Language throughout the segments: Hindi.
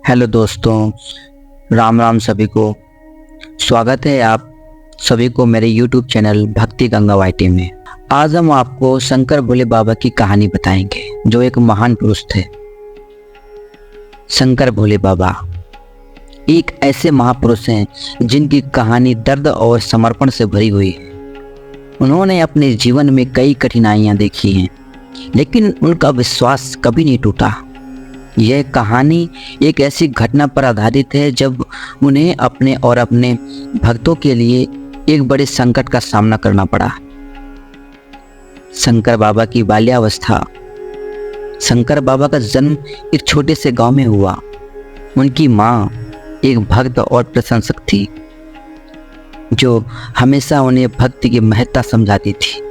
हेलो दोस्तों, राम राम सभी को। स्वागत है आप सभी को मेरे YouTube चैनल भक्ति गंगा वाईटी में। आज हम आपको शंकर भोले बाबा की कहानी बताएंगे, जो एक महान पुरुष थे। शंकर भोले बाबा एक ऐसे महापुरुष हैं जिनकी कहानी दर्द और समर्पण से भरी हुई है। उन्होंने अपने जीवन में कई कठिनाइयां देखी हैं, लेकिन उनका विश्वास कभी नहीं टूटा। यह कहानी एक ऐसी घटना पर आधारित है जब उन्हें अपने और अपने भक्तों के लिए एक बड़े संकट का सामना करना पड़ा। शंकर बाबा की बाल्यावस्था। शंकर बाबा का जन्म एक छोटे से गांव में हुआ। उनकी मां एक भक्त और प्रशंसक थी, जो हमेशा उन्हें भक्ति की महत्ता समझाती थी।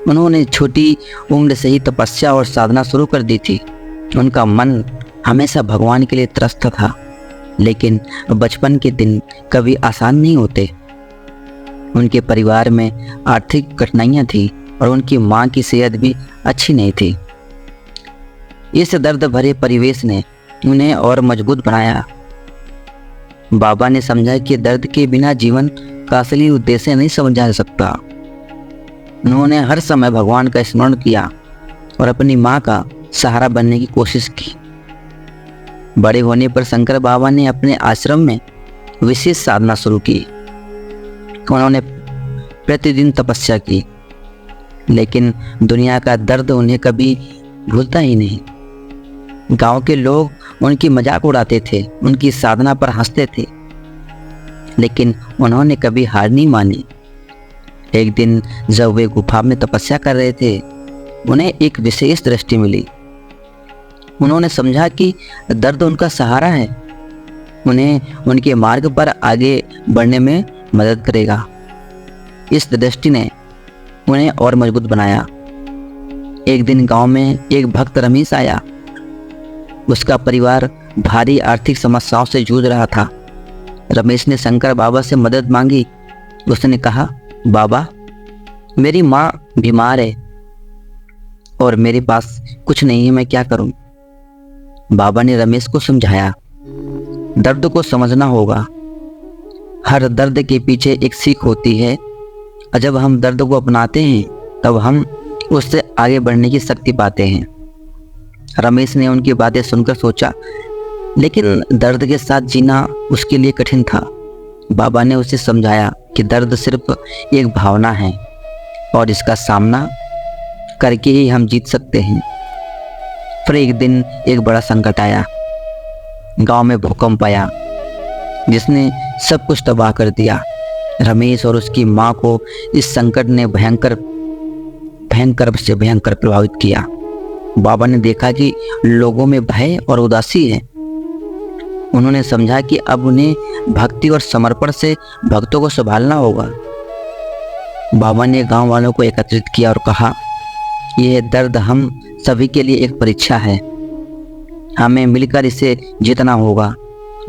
उन्होंने छोटी उम्र से ही तपस्या और साधना शुरू कर दी थी। उनका मन हमेशा भगवान के लिए त्रस्त था, लेकिन बचपन के दिन कभी आसान नहीं होते। उनके परिवार में आर्थिक कठिनाइयां थी और उनकी मां की सेहत भी अच्छी नहीं थी। इस दर्द भरे परिवेश ने उन्हें और मजबूत बनाया। बाबा ने समझा कि दर्द के बिना जीवन का असली उद्देश्य नहीं समझा जा सकता। उन्होंने हर समय भगवान का स्मरण किया और अपनी मां का सहारा बनने की कोशिश की। बड़े होने पर शंकर बाबा ने अपने आश्रम में विशेष साधना शुरू की। उन्होंने प्रतिदिन तपस्या की, लेकिन दुनिया का दर्द उन्हें कभी भूलता ही नहीं। गांव के लोग उनकी मजाक उड़ाते थे, उनकी साधना पर हंसते थे, लेकिन उन्होंने कभी हार नहीं मानी। एक दिन जब वे गुफा में तपस्या कर रहे थे, उन्हें एक विशेष दृष्टि मिली। उन्होंने समझा कि दर्द उनका सहारा है, उन्हें उनके मार्ग पर आगे बढ़ने में मदद करेगा। इस दृष्टि ने उन्हें और मजबूत बनाया। एक दिन गांव में एक भक्त रमेश आया। उसका परिवार भारी आर्थिक समस्याओं से जूझ रहा था। रमेश ने शंकर बाबा से मदद मांगी। उसने कहा, बाबा, मेरी माँ बीमार है और मेरे पास कुछ नहीं है, मैं क्या करूं? बाबा ने रमेश को समझाया, दर्द को समझना होगा। हर दर्द के पीछे एक सीख होती है, और जब हम दर्द को अपनाते हैं तब हम उससे आगे बढ़ने की शक्ति पाते हैं। रमेश ने उनकी बातें सुनकर सोचा, लेकिन दर्द के साथ जीना उसके लिए कठिन था। बाबा ने उसे समझाया कि दर्द सिर्फ एक भावना है और इसका सामना करके ही हम जीत सकते हैं। फिर एक दिन एक बड़ा संकट आया। गांव में भूकंप आया, जिसने सब कुछ तबाह कर दिया। रमेश और उसकी मां को इस संकट ने भयंकर से भयंकर प्रभावित किया। बाबा ने देखा कि लोगों में भय और उदासी है। उन्होंने समझा कि अब उन्हें भक्ति और समर्पण से भक्तों को संभालना होगा। बाबा ने गांव वालों को एकत्रित किया और कहा, यह दर्द हम सभी के लिए एक परीक्षा है, हमें मिलकर इसे जीतना होगा।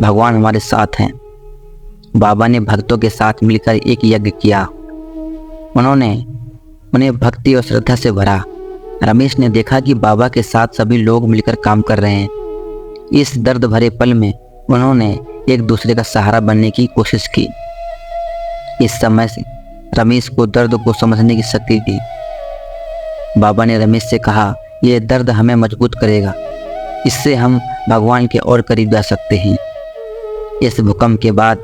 भगवान हमारे साथ हैं। बाबा ने भक्तों के साथ मिलकर एक यज्ञ किया। उन्होंने उन्हें भक्ति और श्रद्धा से भरा। रमेश ने देखा कि बाबा के साथ सभी लोग मिलकर काम कर रहे हैं। इस दर्द भरे पल में उन्होंने एक दूसरे का सहारा बनने की कोशिश की। इस समय से रमेश को दर्द को समझने की शक्ति दी। बाबा ने रमेश से कहा, यह दर्द हमें मजबूत करेगा, इससे हम भगवान के और करीब जा सकते हैं। इस भूकंप के बाद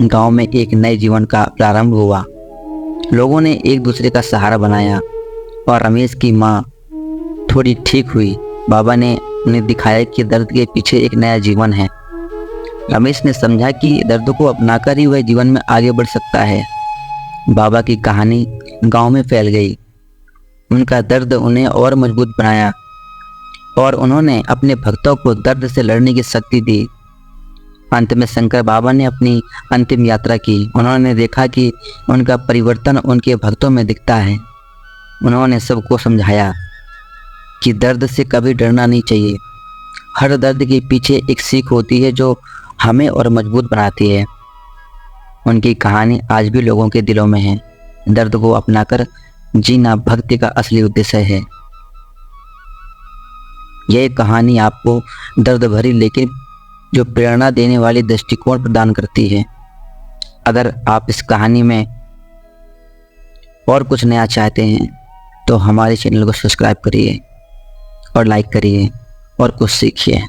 गांव में एक नए जीवन का प्रारंभ हुआ। लोगों ने एक दूसरे का सहारा बनाया और रमेश की मां थोड़ी ठीक हुई। बाबा ने उन्हें दिखाया कि दर्द के पीछे एक नया जीवन है। रमेश ने समझा कि दर्द को अपनाकर ही वह जीवन में आगे बढ़ सकता है। बाबा की कहानी गांव में फैल गई। उनका दर्द उन्हें और मजबूत बनाया और उन्होंने अपने भक्तों को दर्द से लड़ने की शक्ति दी। अंत में शंकर बाबा ने अपनी अंतिम यात्रा की। उन्होंने देखा कि उनका परिवर्तन उनके भक्तों में दिखता है। उन्होंने सबको समझाया कि दर्द से कभी डरना नहीं चाहिए। हर दर्द के पीछे एक सीख होती है जो हमें और मजबूत बनाती है। उनकी कहानी आज भी लोगों के दिलों में है। दर्द को अपनाकर जीना भक्ति का असली उद्देश्य है। यह कहानी आपको दर्द भरी लेकिन जो प्रेरणा देने वाली दृष्टिकोण प्रदान करती है। अगर आप इस कहानी में और कुछ नया चाहते हैं तो हमारे चैनल को सब्सक्राइब करिए और लाइक करिए और कुछ सीखिए।